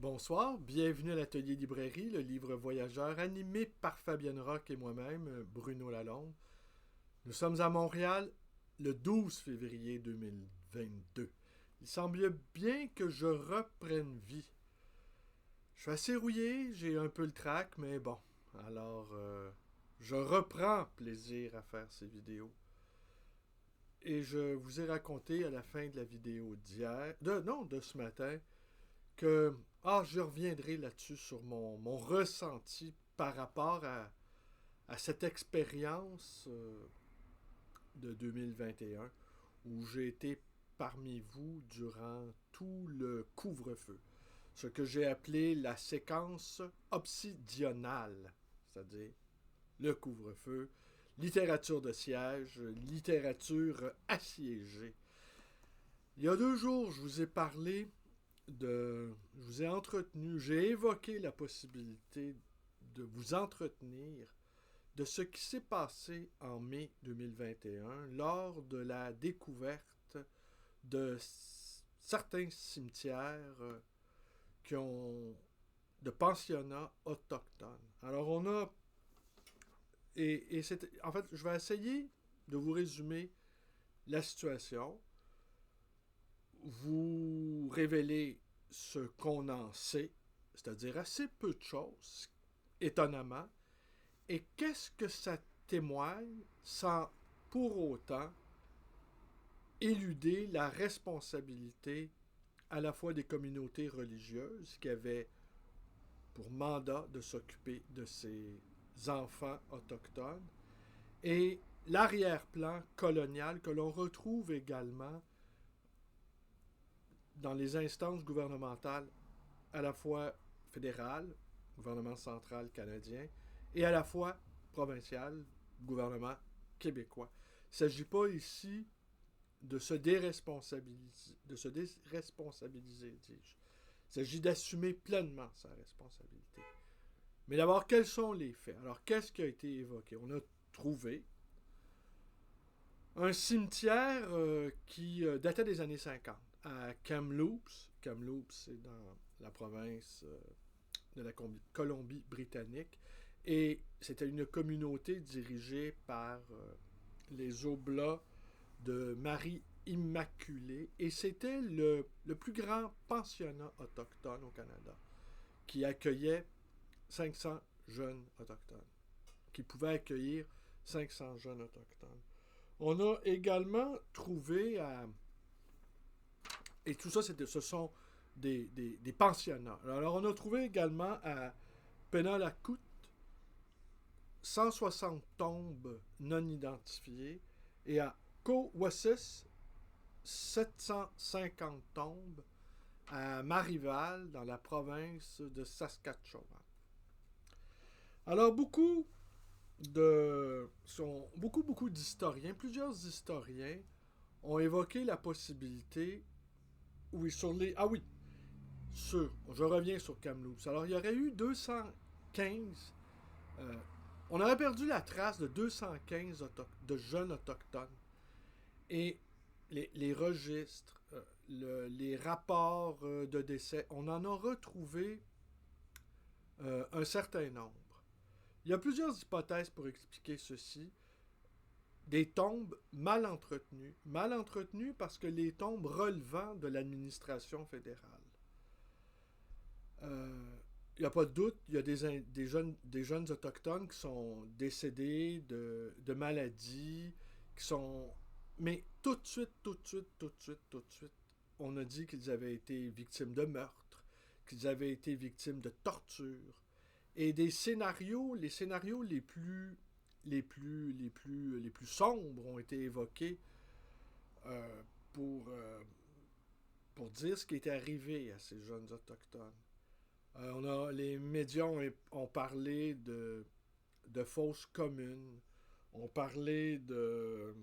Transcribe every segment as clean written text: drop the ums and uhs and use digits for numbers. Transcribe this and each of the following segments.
Bonsoir, bienvenue à l'Atelier Librairie, le livre voyageur animé par Fabienne Roch et moi-même, Bruno Lalonde. Nous sommes à Montréal le 12 février 2022. Il semble bien que je reprenne vie. Je suis assez rouillé, j'ai un peu le trac, mais bon. Alors, je reprends plaisir à faire ces vidéos. Et je vous ai raconté à la fin de la vidéo de ce matin, que je reviendrai là-dessus sur mon ressenti par rapport à cette expérience de 2021 où j'ai été parmi vous durant tout le couvre-feu. Ce que j'ai appelé la séquence obsidionale, c'est-à-dire le couvre-feu, littérature de siège, littérature assiégée. Il y a 2 jours, je vous ai parlé je vous ai entretenu, j'ai évoqué la possibilité de vous entretenir de ce qui s'est passé en mai 2021 lors de la découverte de certains cimetières de pensionnats autochtones. Alors on a en fait, je vais essayer de vous résumer la situation, vous révéler ce qu'on en sait, c'est-à-dire assez peu de choses, étonnamment, et qu'est-ce que ça témoigne sans pour autant éluder la responsabilité à la fois des communautés religieuses qui avaient pour mandat de s'occuper de ces enfants autochtones et l'arrière-plan colonial que l'on retrouve également dans les instances gouvernementales à la fois fédérales, gouvernement central canadien, et à la fois provincial, gouvernement québécois. Il ne s'agit pas ici de se déresponsabiliser, dis-je. Il s'agit d'assumer pleinement sa responsabilité. Mais d'abord, quels sont les faits? Alors, qu'est-ce qui a été évoqué? On a trouvé un cimetière qui datait des années 50 à Kamloops. Kamloops, c'est dans la province de la Colombie-Britannique. Et c'était une communauté dirigée par les Oblats de Marie-Immaculée. Et c'était le plus grand pensionnat autochtone au Canada, qui accueillait 500 jeunes autochtones, qui pouvait accueillir 500 jeunes autochtones. On a également trouvé et tout ça, ce sont des pensionnats. Alors, on a trouvé également à Penalacoute 160 tombes non identifiées et à Cowassis 750 tombes à Marival, dans la province de Saskatchewan. Alors, beaucoup d'historiens, plusieurs historiens ont évoqué la possibilité, je reviens sur Kamloops. Alors, il y aurait eu 215, on aurait perdu la trace de 215 de jeunes autochtones. Et les registres, les rapports de décès, on en a retrouvé un certain nombre. Il y a plusieurs hypothèses pour expliquer ceci. Des tombes mal entretenues parce que les tombes relevant de l'administration fédérale. Il n'y a pas de doute, il y a des jeunes autochtones qui sont décédés de maladies, mais tout de suite, on a dit qu'ils avaient été victimes de meurtres, qu'ils avaient été victimes de torture. Et les scénarios les plus sombres ont été évoqués pour dire ce qui était arrivé à ces jeunes autochtones. Les médias ont parlé de fausses communes, ont parlé de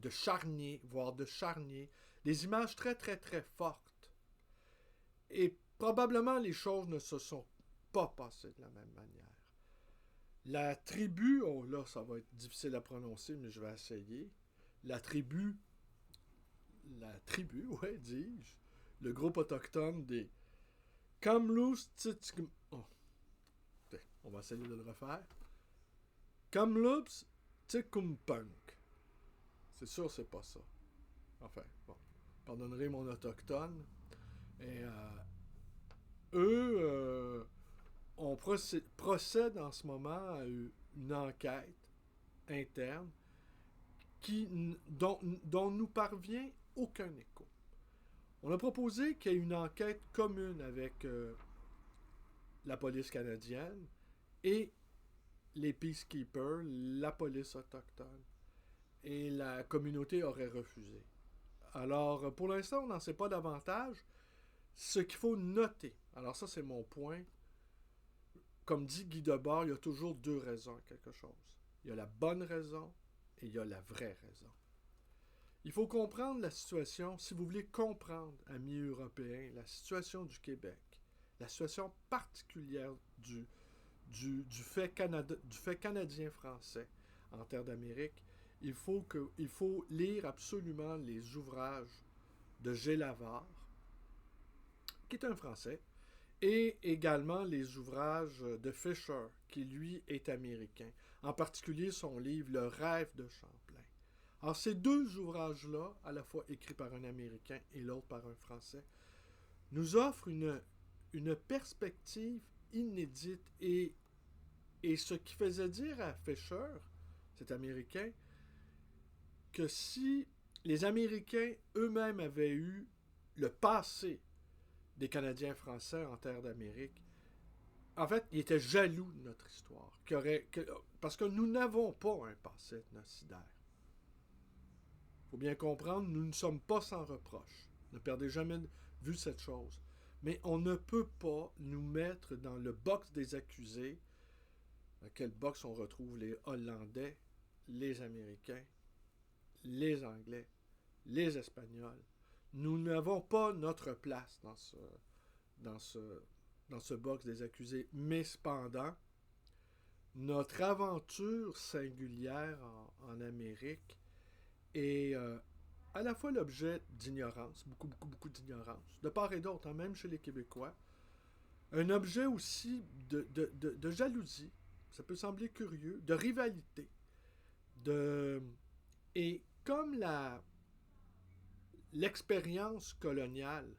charniers, voire de charniers, des images très très très fortes. Et probablement les choses ne se sont pas passées de la même manière. La tribu, là ça va être difficile à prononcer, mais je vais essayer. La tribu, dis-je, le groupe autochtone des Kamloops Tsikm... Oh, on va essayer de le refaire. Kamloops Tsikmpunk. C'est sûr, c'est pas ça. Enfin, bon. Pardonnerez mon autochtone. Et eux, on procède en ce moment à une enquête interne dont nous parvient aucun écho. On a proposé qu'il y ait une enquête commune avec la police canadienne et les Peacekeepers, la police autochtone. Et la communauté aurait refusé. Alors, pour l'instant, on n'en sait pas davantage. Ce qu'il faut noter, alors ça c'est mon point, comme dit Guy Debord, il y a toujours deux raisons à quelque chose. Il y a la bonne raison et il y a la vraie raison. Il faut comprendre la situation, si vous voulez comprendre, amis européens, la situation du Québec, la situation particulière du fait canadien-français en terre d'Amérique, il faut lire absolument les ouvrages de Gélavard, qui est un Français, et également les ouvrages de Fisher, qui lui est américain, en particulier son livre Le rêve de Champlain. Alors ces deux ouvrages-là, à la fois écrits par un Américain et l'autre par un Français, nous offrent une perspective inédite et ce qui faisait dire à Fisher, cet Américain, que si les Américains eux-mêmes avaient eu le passé des Canadiens français en terre d'Amérique, en fait, ils étaient jaloux de notre histoire. Parce que nous n'avons pas un passé ethnocidaire. Il faut bien comprendre, nous ne sommes pas sans reproche. Ne perdez jamais de vue cette chose. Mais on ne peut pas nous mettre dans le box des accusés, dans quel box on retrouve les Hollandais, les Américains, les Anglais, les Espagnols. Nous n'avons pas notre place dans ce box des accusés. Mais cependant, notre aventure singulière en Amérique est à la fois l'objet d'ignorance, beaucoup d'ignorance, de part et d'autre, hein, même chez les Québécois, un objet aussi de jalousie, ça peut sembler curieux, de rivalité, et comme l'expérience coloniale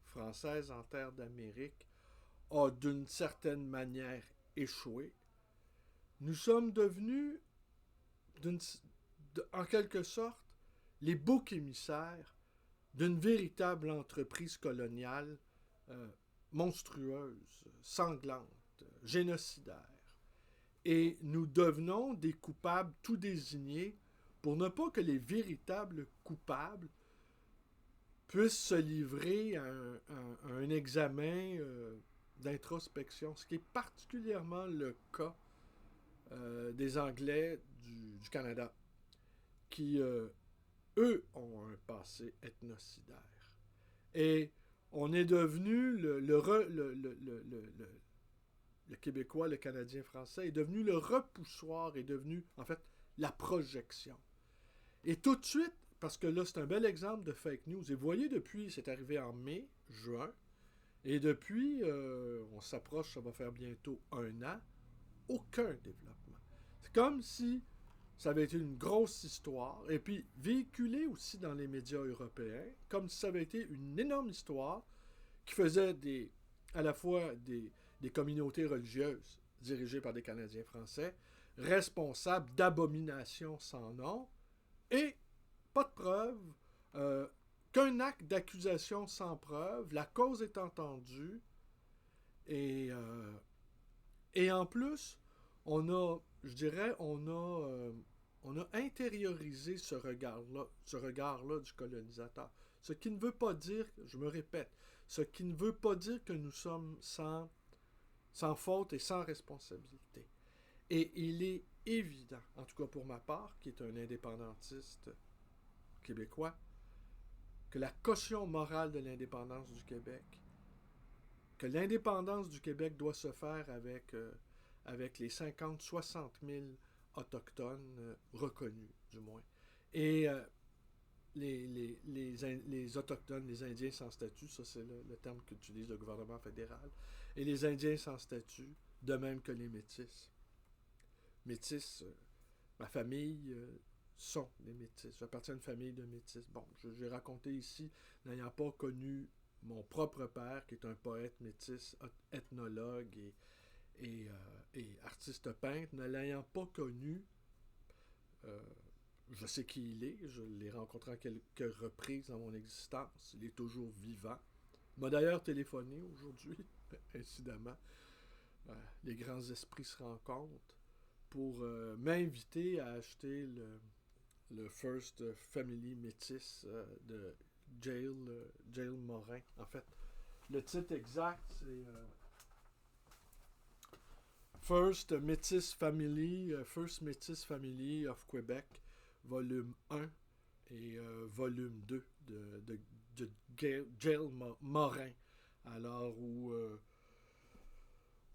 française en terre d'Amérique a d'une certaine manière échoué, nous sommes devenus, en quelque sorte, les boucs émissaires d'une véritable entreprise coloniale monstrueuse, sanglante, génocidaire. Et nous devenons des coupables tout désignés pour ne pas que les véritables coupables puissent se livrer à un examen d'introspection, ce qui est particulièrement le cas des Anglais du Canada, qui, eux, ont un passé ethnocidaire. Et on est devenu, le Québécois, le Canadien français, est devenu le repoussoir, est devenu, en fait, la projection. Et tout de suite, parce que là, c'est un bel exemple de fake news, et vous voyez, depuis, c'est arrivé en mai, juin, et depuis, on s'approche, ça va faire bientôt 1 an, aucun développement. C'est comme si ça avait été une grosse histoire, et puis véhiculé aussi dans les médias européens, comme si ça avait été une énorme histoire qui faisait à la fois des communautés religieuses dirigées par des Canadiens français, responsables d'abominations sans nom, et pas de preuve, qu'un acte d'accusation sans preuve, la cause est entendue, et en plus, on a intériorisé ce regard-là du colonisateur. Ce qui ne veut pas dire, je me répète, ce qui ne veut pas dire que nous sommes sans faute et sans responsabilité. Et il est évident, en tout cas pour ma part, qui est un indépendantiste québécois, que la caution morale de l'indépendance du Québec, que l'indépendance du Québec doit se faire avec les 50-60 000 autochtones reconnus, du moins. Et les Autochtones, les Indiens sans statut, ça c'est le terme qu'utilise le gouvernement fédéral, et les Indiens sans statut, de même que les Métis. Métis, ma famille sont des Métis. J'appartiens à une famille de Métis. Bon, j'ai raconté ici, n'ayant pas connu mon propre père, qui est un poète métis, ethnologue et artiste peintre, ne l'ayant pas connu, je sais qui il est, je l'ai rencontré à quelques reprises dans mon existence, il est toujours vivant. Il m'a d'ailleurs téléphoné aujourd'hui, incidemment. Les grands esprits se rencontrent pour m'inviter à acheter le First Family Métis de Jail Morin. En fait, le titre exact, c'est First Métis Family of Quebec, volume 1 et volume 2 de Jail Morin. Alors,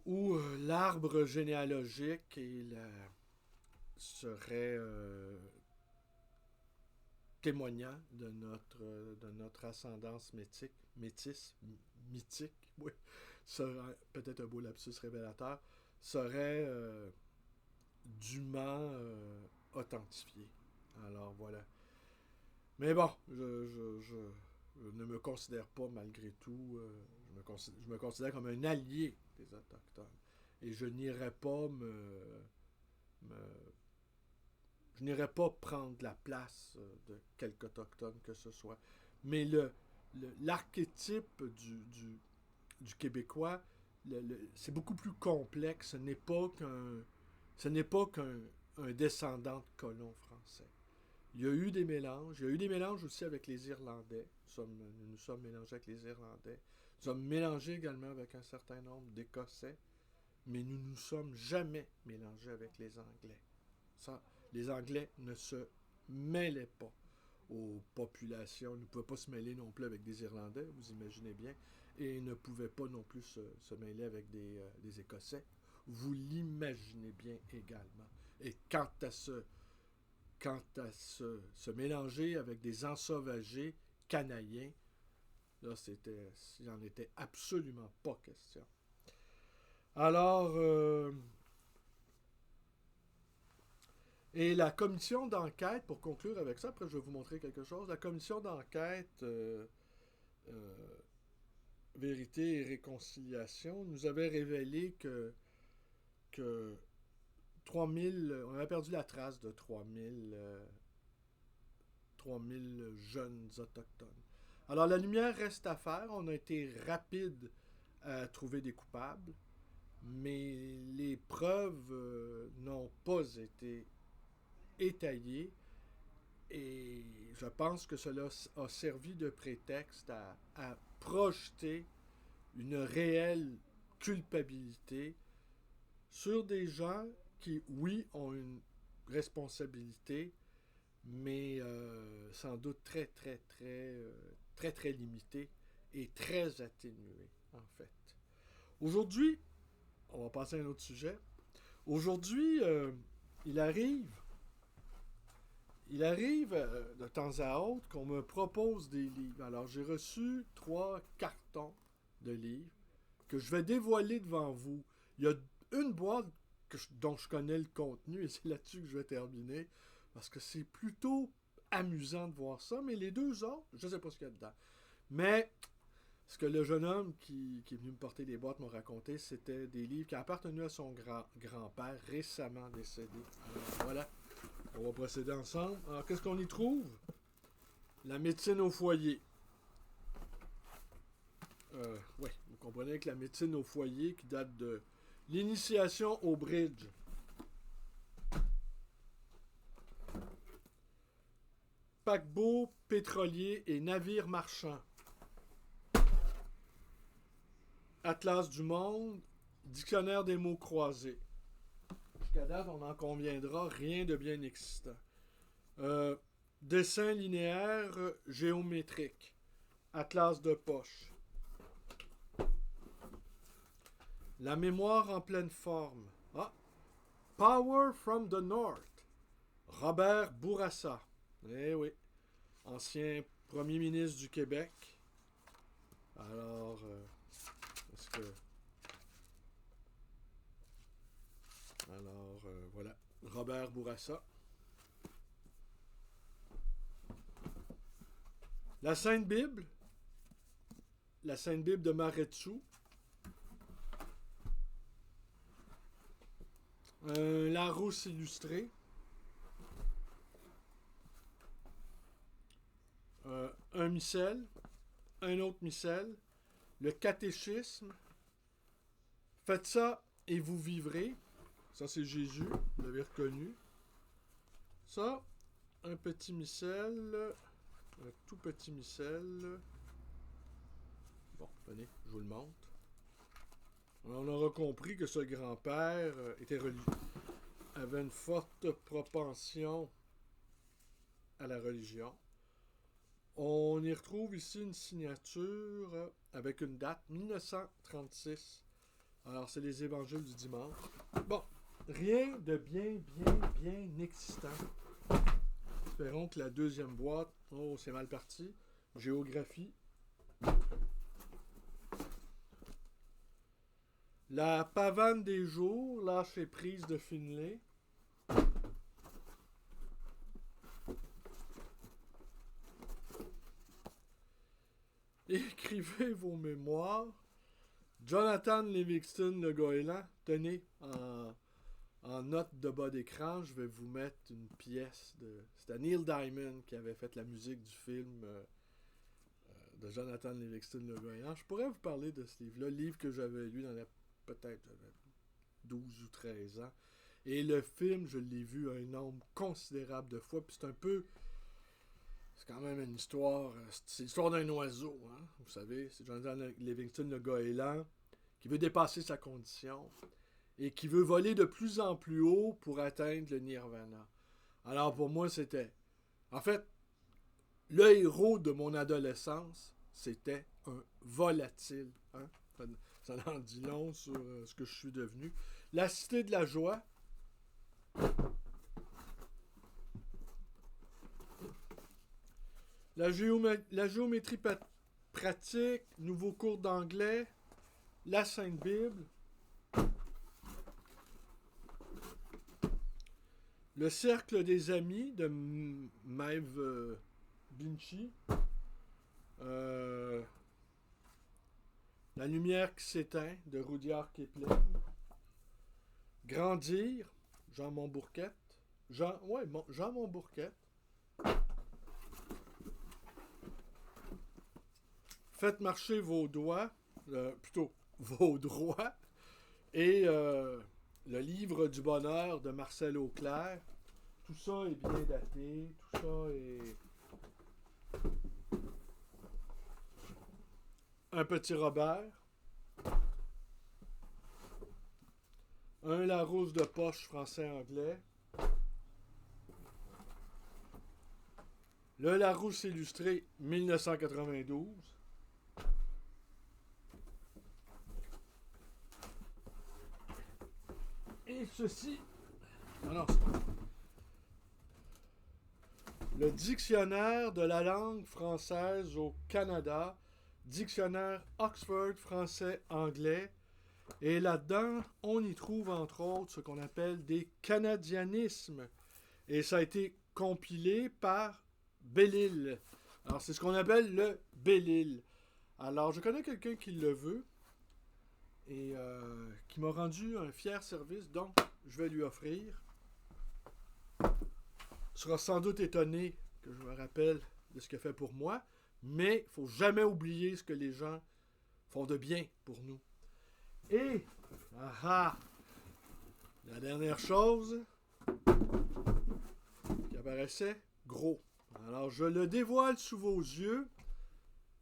où l'arbre généalogique serait témoignant de notre ascendance mythique, oui, serait peut-être un beau lapsus révélateur, serait dûment authentifié. Alors voilà. Mais bon, je ne me considère pas malgré tout, je me considère comme un allié des Autochtones. Et je n'irai pas je n'irai pas prendre la place de quelque Autochtone que ce soit. Mais l'archétype du Québécois, c'est beaucoup plus complexe. Ce n'est pas qu'un descendant de colons français. Il y a eu des mélanges. Il y a eu des mélanges aussi avec les Irlandais. Nous nous sommes mélangés avec les Irlandais. Nous sommes mélangés également avec un certain nombre d'Écossais. Mais nous ne nous sommes jamais mélangés avec les Anglais. Ça, les Anglais ne se mêlaient pas aux populations. Ils ne pouvaient pas se mêler non plus avec des Irlandais, vous imaginez bien. Et ils ne pouvaient pas non plus se mêler avec des Écossais. Vous l'imaginez bien également. Et quant à se mélanger avec des ensauvagés canadiens, là, il n'en était absolument pas question. Alors, et la commission d'enquête, pour conclure avec ça, après je vais vous montrer quelque chose, la commission d'enquête Vérité et Réconciliation nous avait révélé que 3000, on avait perdu la trace de 3000 jeunes autochtones. Alors la lumière reste à faire, on a été rapide à trouver des coupables, mais les preuves n'ont pas été étayées et je pense que cela a servi de prétexte à projeter une réelle culpabilité sur des gens qui, oui, ont une responsabilité, mais sans doute très, très, très, très, très limitée et très atténuée, en fait. Aujourd'hui, on va passer à un autre sujet. Aujourd'hui, il arrive de temps à autre qu'on me propose des livres. Alors, j'ai reçu 3 cartons de livres que je vais dévoiler devant vous. Il y a une boîte dont je connais le contenu et c'est là-dessus que je vais terminer parce que c'est plutôt amusant de voir ça, mais les deux autres, je ne sais pas ce qu'il y a dedans. Mais ce que le jeune homme qui est venu me porter les boîtes m'a raconté, c'était des livres qui appartenaient à son grand-père récemment décédé. Alors, voilà, on va procéder ensemble. Alors, qu'est-ce qu'on y trouve? La médecine au foyer. Oui, vous comprenez que la médecine au foyer qui date de l'initiation au bridge. Paquebot, pétrolier et navires marchands. Atlas du monde, dictionnaire des mots croisés. Jusqu'à date, on en conviendra, rien de bien excitant. Dessin linéaire géométrique. Atlas de poche. La mémoire en pleine forme. Power from the North. Robert Bourassa. Eh oui. ancien premier ministre du Québec. Alors, est-ce que... Alors, voilà, Robert Bourassa. La Sainte Bible de Maretsu. Un Larousse illustré. Un missel. Un autre missel. Le catéchisme. Faites ça et vous vivrez. Ça, c'est Jésus. Vous l'avez reconnu. Ça, un petit missel. Un tout petit missel. Bon, tenez, je vous le montre. On aura compris que ce grand-père était religieux, avait une forte propension à la religion. On y retrouve ici une signature avec une date, 1936. Alors, c'est les évangiles du dimanche. Bon, rien de bien excitant. Espérons que la deuxième boîte... Oh, c'est mal parti. Géographie. La pavane des jours, lâcher prise de Finlay. Écrivez vos mémoires. Jonathan Livingston Le Goéland. Tenez, en note de bas d'écran, je vais vous mettre une pièce de... C'était Neil Diamond qui avait fait la musique du film de Jonathan Livingston Le Goéland. Je pourrais vous parler de ce livre-là, livre que j'avais lu dans peut-être 12 ou 13 ans. Et le film, je l'ai vu un nombre considérable de fois. Puis c'est un peu... C'est quand même une histoire... C'est l'histoire d'un oiseau, hein? Vous savez, c'est Jonathan Livingston Le Goéland qui veut dépasser sa condition et qui veut voler de plus en plus haut pour atteindre le nirvana. Alors pour moi, c'était... En fait, le héros de mon adolescence, c'était un volatile. Hein? Ça en dit long sur ce que je suis devenu. La Cité de la Joie. La géométrie pratique. Nouveau cours d'anglais. La Sainte Bible. Le Cercle des Amis de Maeve Binchy. La lumière qui s'éteint de Rudyard Kipling. Grandir, Jean Montbourquette. Jean Montbourquette. Faites marcher vos doigts, plutôt vos droits. Et le livre du bonheur de Marcel Auclair. Tout ça est bien daté. Tout ça est... Un petit Robert. Un Larousse de poche français-anglais. Le Larousse illustré 1992. Et ceci... Non, le dictionnaire de la langue française au Canada. Dictionnaire Oxford français-anglais. Et là-dedans, on y trouve entre autres ce qu'on appelle des canadianismes. Et ça a été compilé par Bellil. Alors, c'est ce qu'on appelle le Bellil. Alors, je connais quelqu'un qui le veut et qui m'a rendu un fier service, donc je vais lui offrir. Il sera sans doute étonné que je me rappelle de ce qu'il a fait pour moi, mais il ne faut jamais oublier ce que les gens font de bien pour nous. Et, la dernière chose qui apparaissait, gros. Alors, je le dévoile sous vos yeux.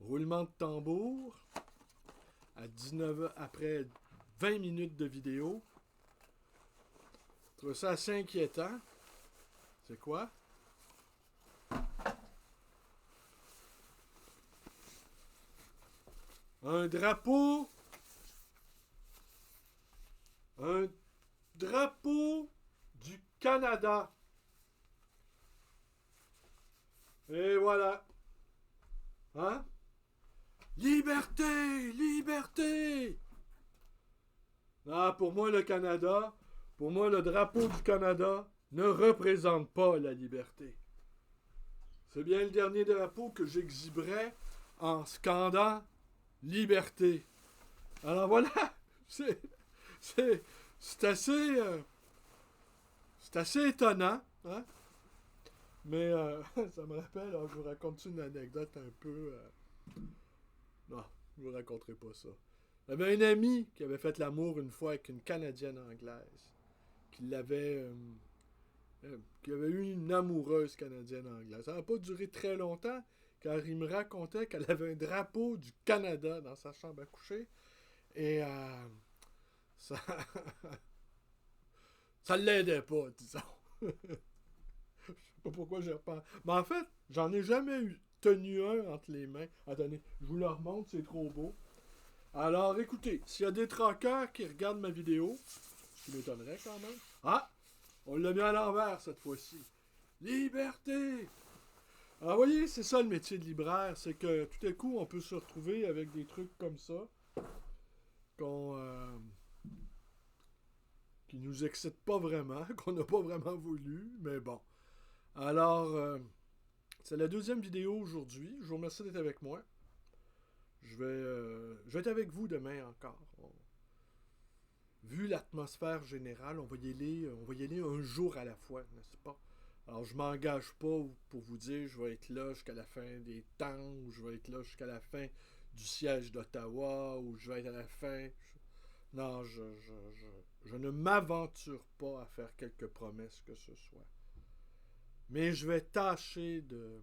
Roulement de tambour. À 19h, après 20 minutes de vidéo. Je trouve ça assez inquiétant. C'est quoi? Un drapeau du Canada. Et voilà. Hein? Liberté! Liberté! Ah, pour moi, le Canada, pour moi, le drapeau du Canada ne représente pas la liberté. C'est bien le dernier drapeau que j'exhiberai en scandant liberté. Alors voilà, c'est, c'est, c'est assez, c'est assez étonnant, hein? Mais ça me rappelle, alors, je vous raconte une anecdote un peu. Non, je vous raconterai pas ça. J'avais un ami qui avait fait l'amour une fois avec une Canadienne anglaise, qui l'avait, qui avait eu une amoureuse canadienne anglaise. Ça n'a pas duré très longtemps, car il me racontait qu'elle avait un drapeau du Canada dans sa chambre à coucher, et ça, ça l'aidait pas, disons. Je sais pas pourquoi j'ai repensé. Mais en fait, j'en ai jamais tenu un entre les mains. Attendez, je vous le remonte, c'est trop beau. Alors, écoutez, s'il y a des traqueurs qui regardent ma vidéo, ce qui m'étonnerait quand même. Ah! On l'a mis à l'envers cette fois-ci. Liberté! Alors, vous voyez, c'est ça le métier de libraire, c'est que tout à coup, on peut se retrouver avec des trucs comme ça, qu'on, qui nous excitent pas vraiment, qu'on n'a pas vraiment voulu, mais bon. Alors, c'est la deuxième vidéo aujourd'hui. Je vous remercie d'être avec moi. Je vais être avec vous demain encore. Vu l'atmosphère générale, on va y aller un jour à la fois, n'est-ce pas? Alors, je m'engage pas pour vous dire je vais être là jusqu'à la fin des temps, ou je vais être là jusqu'à la fin du siège d'Ottawa, ou je vais être à la fin. Non, je ne m'aventure pas à faire quelque promesse que ce soit. Mais je vais tâcher de.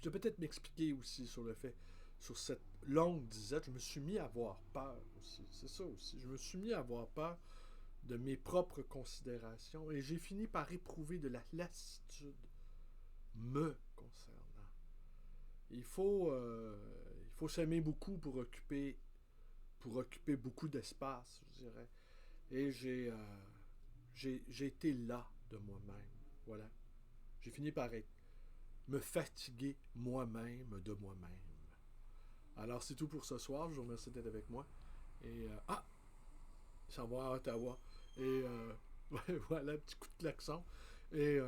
Je vais peut-être m'expliquer aussi sur le fait, sur cette longue disette, je me suis mis à avoir peur aussi. C'est ça aussi. Je me suis mis à avoir peur de mes propres considérations et j'ai fini par éprouver de la lassitude me concernant. Il faut s'aimer beaucoup pour occuper beaucoup d'espace, je dirais. Et j'ai été là de moi-même. Voilà. J'ai fini par me fatiguer moi-même de moi-même. Alors, c'est tout pour ce soir. Je vous remercie d'être avec moi. Et, ça va à Ottawa. Et, voilà, petit coup de klaxon. Et,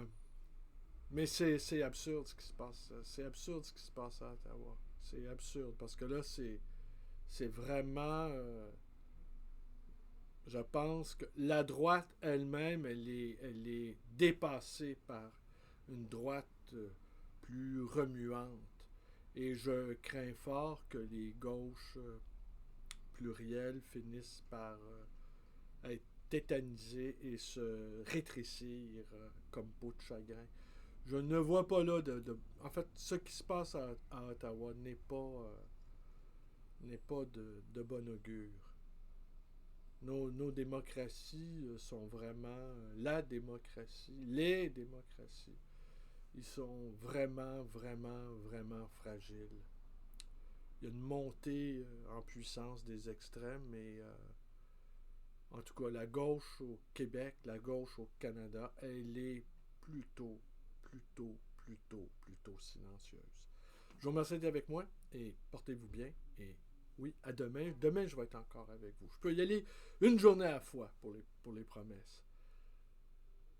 mais c'est absurde ce qui se passe. C'est absurde ce qui se passe à Ottawa. C'est absurde parce que là, c'est vraiment. Je pense que la droite elle-même, elle est dépassée par une droite plus remuante. Et je crains fort que les gauches plurielles finissent par être tétanisées et se rétrécir comme peau de chagrin. Je ne vois pas là en fait, ce qui se passe à Ottawa n'est pas de bon augure. Nos démocraties sont vraiment la démocratie, les démocraties. Ils sont vraiment, vraiment, vraiment fragiles. Il y a une montée en puissance des extrêmes, mais en tout cas, la gauche au Québec, la gauche au Canada, elle est plutôt silencieuse. Je vous remercie d'être avec moi et portez-vous bien. Et oui, à demain. Demain, je vais être encore avec vous. Je peux y aller une journée à la fois pour les promesses.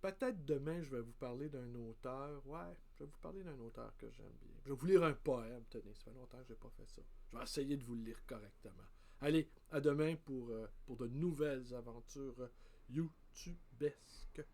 Peut-être demain, je vais vous parler d'un auteur. Ouais, je vais vous parler d'un auteur que j'aime bien. Je vais vous lire un poème. Tenez, ça fait longtemps que je n'ai pas fait ça. Je vais essayer de vous le lire correctement. Allez, à demain pour de nouvelles aventures YouTubesques.